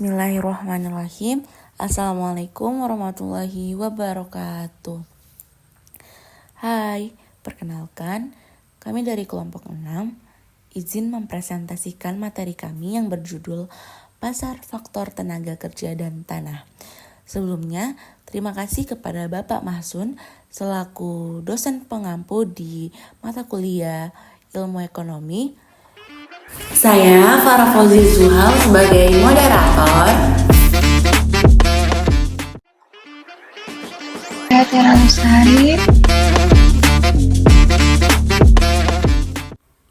Bismillahirrahmanirrahim. Assalamualaikum warahmatullahi wabarakatuh. Hai, perkenalkan, kami dari kelompok 6 izin mempresentasikan materi kami yang berjudul Pasar Faktor Tenaga Kerja dan Tanah. Sebelumnya, terima kasih kepada Bapak Mahsun selaku dosen pengampu di mata kuliah Ilmu Ekonomi. Saya Farah Fauzi Zuhal sebagai moderator. Saya Tiara Lestari.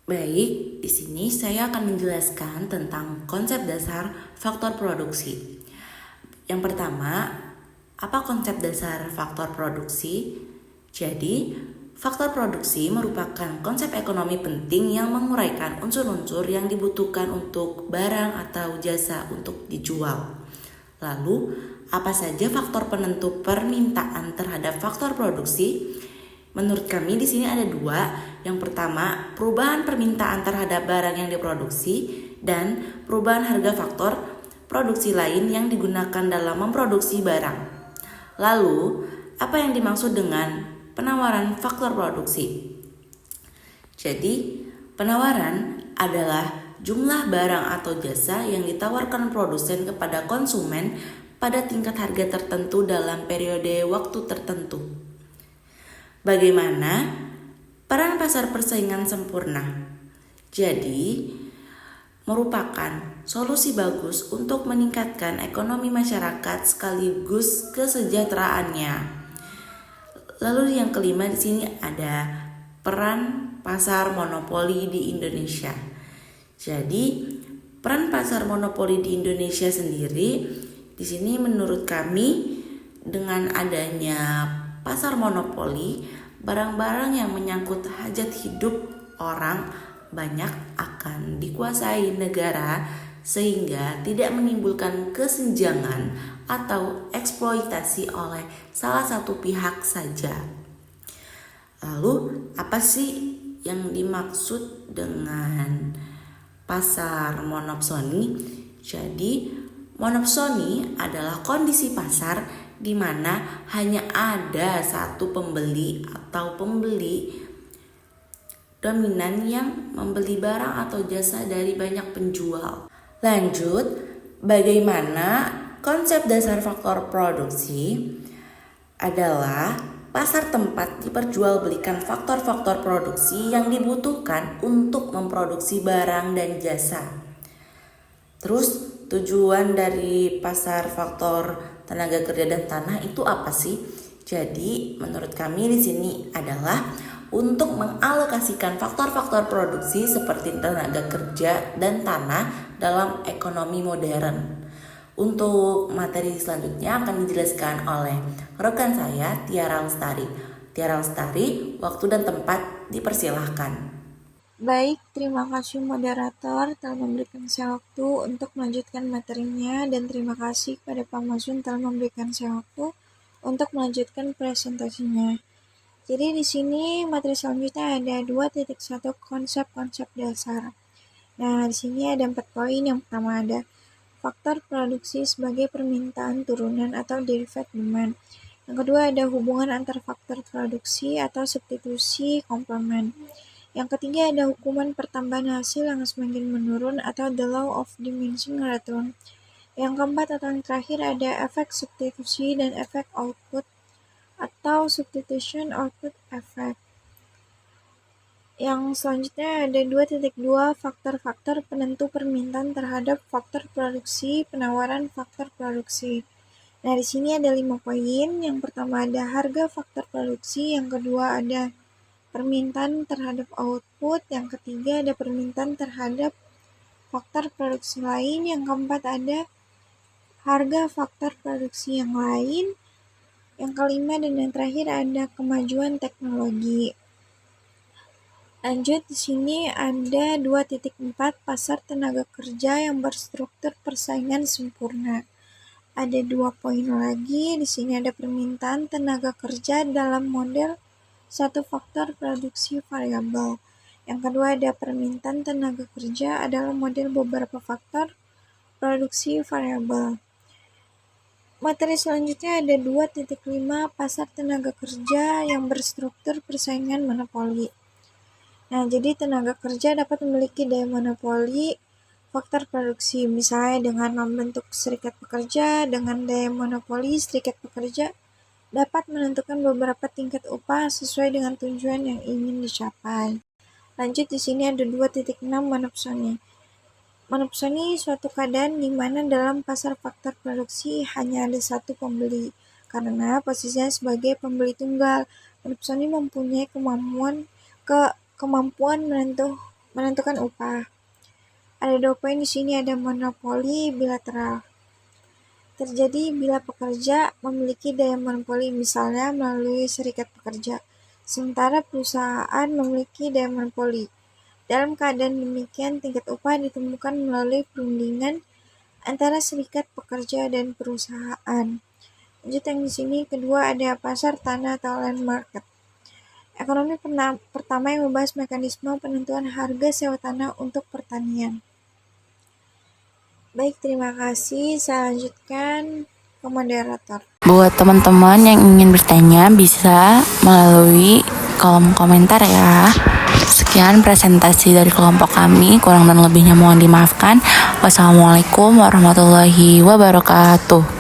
Baik, di sini saya akan menjelaskan tentang konsep dasar faktor produksi. Yang pertama, apa konsep dasar faktor produksi? Jadi, faktor produksi merupakan konsep ekonomi penting yang menguraikan unsur-unsur yang dibutuhkan untuk barang atau jasa untuk dijual. Lalu, apa saja faktor penentu permintaan terhadap faktor produksi? Menurut kami di sini ada dua. Yang pertama, perubahan permintaan terhadap barang yang diproduksi dan perubahan harga faktor produksi lain yang digunakan dalam memproduksi barang. Lalu, apa yang dimaksud dengan penawaran faktor produksi? Jadi, penawaran adalah jumlah barang atau jasa yang ditawarkan produsen kepada konsumen pada tingkat harga tertentu dalam periode waktu tertentu. Bagaimana peran pasar persaingan sempurna? Jadi, merupakan solusi bagus untuk meningkatkan ekonomi masyarakat sekaligus kesejahteraannya. Lalu yang kelima di sini ada peran pasar monopoli di Indonesia. Jadi, peran pasar monopoli di Indonesia sendiri di sini menurut kami dengan adanya pasar monopoli, barang-barang yang menyangkut hajat hidup orang banyak akan dikuasai negara sehingga tidak menimbulkan kesenjangan atau eksploitasi oleh salah satu pihak saja. Lalu, apa sih yang dimaksud dengan pasar monopsoni? Jadi, monopsoni adalah kondisi pasar di mana hanya ada satu pembeli atau pembeli dominan yang membeli barang atau jasa dari banyak penjual. Lanjut, bagaimana konsep dasar faktor produksi adalah pasar tempat diperjualbelikan faktor-faktor produksi yang dibutuhkan untuk memproduksi barang dan jasa. Terus, tujuan dari pasar faktor tenaga kerja dan tanah itu apa sih? Jadi, menurut kami di sini adalah untuk mengalokasikan faktor-faktor produksi seperti tenaga kerja dan tanah dalam ekonomi modern. Untuk materi selanjutnya akan dijelaskan oleh rekan saya Tiara Lestari. Tiara Lestari, waktu dan tempat dipersilahkan. Baik, terima kasih moderator telah memberikan saya waktu untuk melanjutkan materinya dan terima kasih kepada Pak Masun telah memberikan saya waktu untuk melanjutkan presentasinya. Jadi di sini materi selanjutnya ada 2.1 konsep-konsep dasar. Nah, di sini ada 4 poin. Yang pertama ada faktor produksi sebagai permintaan turunan atau derived demand. Yang kedua ada hubungan antar faktor produksi atau substitusi komplement. Yang ketiga ada hukuman pertambahan hasil yang semakin menurun atau the law of diminishing return. Yang keempat atau yang terakhir ada efek substitusi dan efek output atau substitution output effect. Yang selanjutnya ada 2.2 faktor-faktor penentu permintaan terhadap faktor produksi, penawaran faktor produksi. Nah, di sini ada 5 poin. Yang pertama ada harga faktor produksi, yang kedua ada permintaan terhadap output, yang ketiga ada permintaan terhadap faktor produksi lain, yang keempat ada harga faktor produksi yang lain, yang kelima dan yang terakhir ada kemajuan teknologi. Lanjut, di sini ada 2.4 pasar tenaga kerja yang berstruktur persaingan sempurna. Ada 2 poin lagi. Di sini ada permintaan tenaga kerja dalam model satu faktor produksi variabel. Yang kedua ada permintaan tenaga kerja adalah model beberapa faktor produksi variabel. Materi selanjutnya ada 2.5 pasar tenaga kerja yang berstruktur persaingan monopoli. Nah, jadi tenaga kerja dapat memiliki daya monopoli faktor produksi, misalnya dengan membentuk serikat pekerja. Dengan daya monopoli, serikat pekerja dapat menentukan beberapa tingkat upah sesuai dengan tujuan yang ingin dicapai. Lanjut, di sini ada 2.6 monopsoni. Monopsoni suatu keadaan di mana dalam pasar faktor produksi hanya ada satu pembeli, karena posisinya sebagai pembeli tunggal. Monopsoni mempunyai kemampuan menentukan upah. Ada 2 poin di sini, ada monopoli bilateral. Terjadi bila pekerja memiliki daya monopoli, misalnya melalui serikat pekerja, sementara perusahaan memiliki daya monopoli. Dalam keadaan demikian, tingkat upah ditemukan melalui perundingan antara serikat pekerja dan perusahaan. Lanjut, yang di sini kedua ada pasar tanah atau land market. Ekonomi pertama yang membahas mekanisme penentuan harga sewa tanah untuk pertanian. Baik, terima kasih. Saya lanjutkan ke moderator. Buat teman-teman yang ingin bertanya bisa melalui kolom komentar ya. Sekian presentasi dari kelompok kami, kurang dan lebihnya mohon dimaafkan. Wassalamualaikum warahmatullahi wabarakatuh.